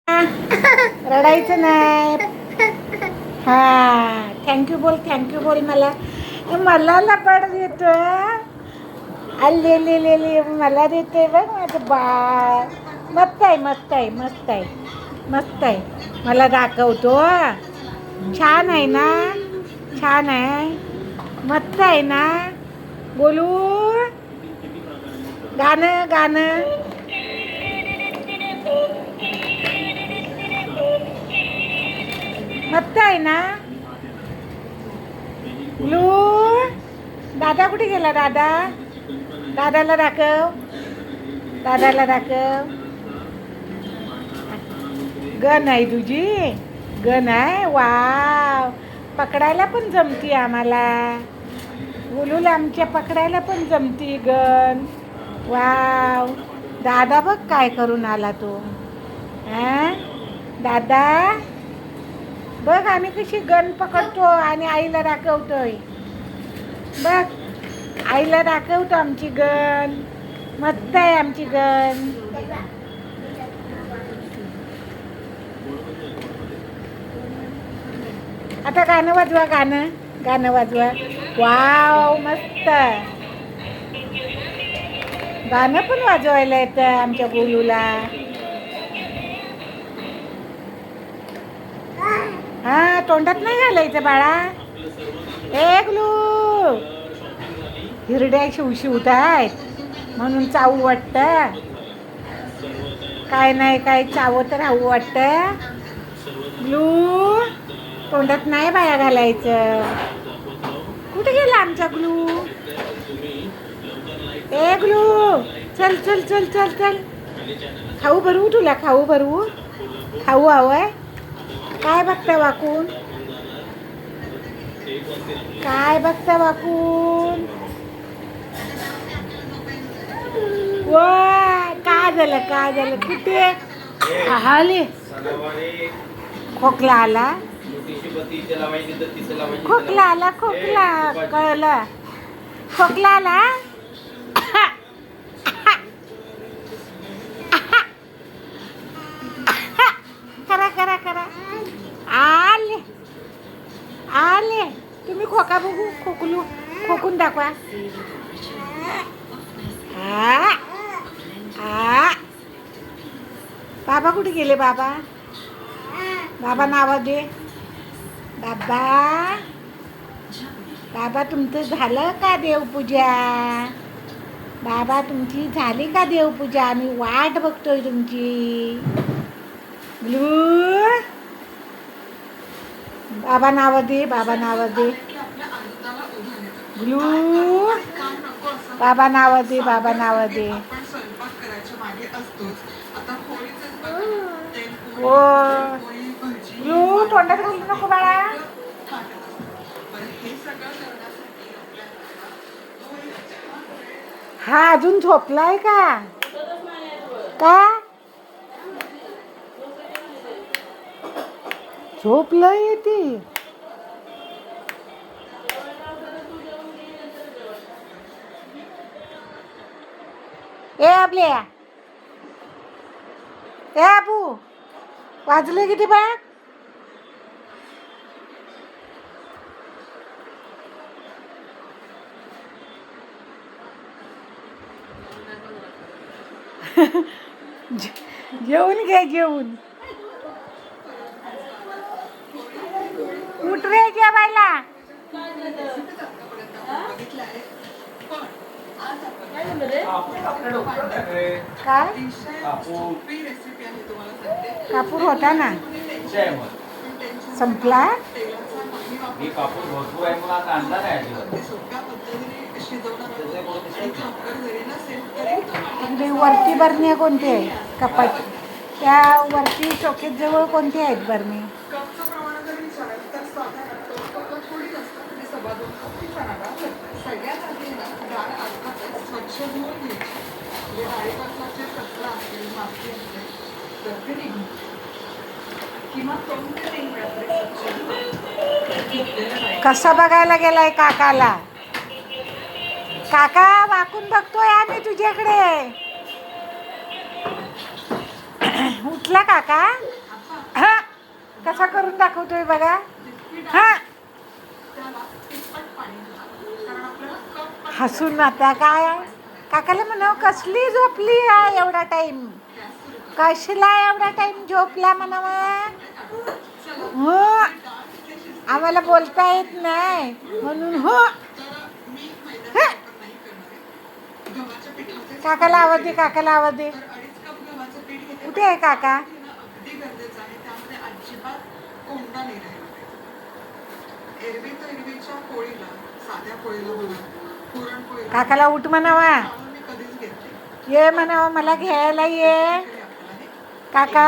रडायचं नाही. हा, थँक्यू बोल मला. मला लपाड देतोय. अल्ले मला देतोय बघ माझं बाळ. मस्त आहे. मला दाखवतो. छान आहे ना. छान आहे. मस्त आहे ना. बोलू गाणं. मस्त आहे ना. ब्लू. दादा कुठे गेला? दादाला दाखव. गन आहे तुझी. गन आहे. वाव, पकडायला पण जमती आम्हाला. बोलूला आमच्या पकडायला पण जमती गन. वाव, दादा बघ काय करून आला तो. दादा बघ आम्ही कशी गन पकडतो आणि आईला दाखवतोय. बघ, आईला दाखवतो आमची गन. मस्त आहे आमची गन. आता गाणं वाजवा. वाव, मस्त. गाणं पण वाजवायला येतं आमच्या गोलूला. हा, तोंडात नाही घालायचं बाळा. ए गुलू, हिरड्या शिवशिवत आहेत म्हणून चावू वाटतं. काय नाही, काय चावत राहू वाटतं. ग्लू, तोंडात नाही बाया घालायचं. कुठे गेला आमचा ग्लू? ए ग्लू, चल. खाऊ भरवू तुला? खाऊ हवंय? काय बघता वाकून? काय झालं? कुठे आले? खोकला आला. कळलं. खोकला आला. करा. आले. तुम्ही खोका बघू. खोकून दाखवा. बाबा कुठे गेले? बाबा नाव दे. बाबा तुमचं झालं का देवपूजा? बाबा तुमची झाली का देवपूजा? आम्ही वाट बघतोय तुमची. ब्लू, बाबा नाव दे. ब्लू, बाबा नाव दे. हो, ब्लू, तोंडात घालू नको बाळा. हा अजून झोपलाय का? झोपलंय ती. ए आपल्या अबू, वाजले किती बा? जेवून घे. उठ रे जेवायला. काय कापूर होता ना, संपला. वरती बरणी कोणती आहे? कपाट त्या वरती शोकेत जवळ कोणती आहेत बरणी? कसा बघायला गेलाय काकाला? काका वाकून बघतोय आम्ही तुझ्याकडे. उठला काका? कसा करून दाखवतोय बघा. हा हसून आता काय काकाला म्हणावं कसली झोपली आहे एवढा टाइम, कशला एवढा टाइम झोपला म्हणावा. हो आम्हाला बोलता येत नाही म्हणून हो. काकाला आवाज दे, काकाला आवाज दे. कुठे आहे काका? काकाला उठ म्हणावा, ये म्हणावं मला घ्यायला ये काका.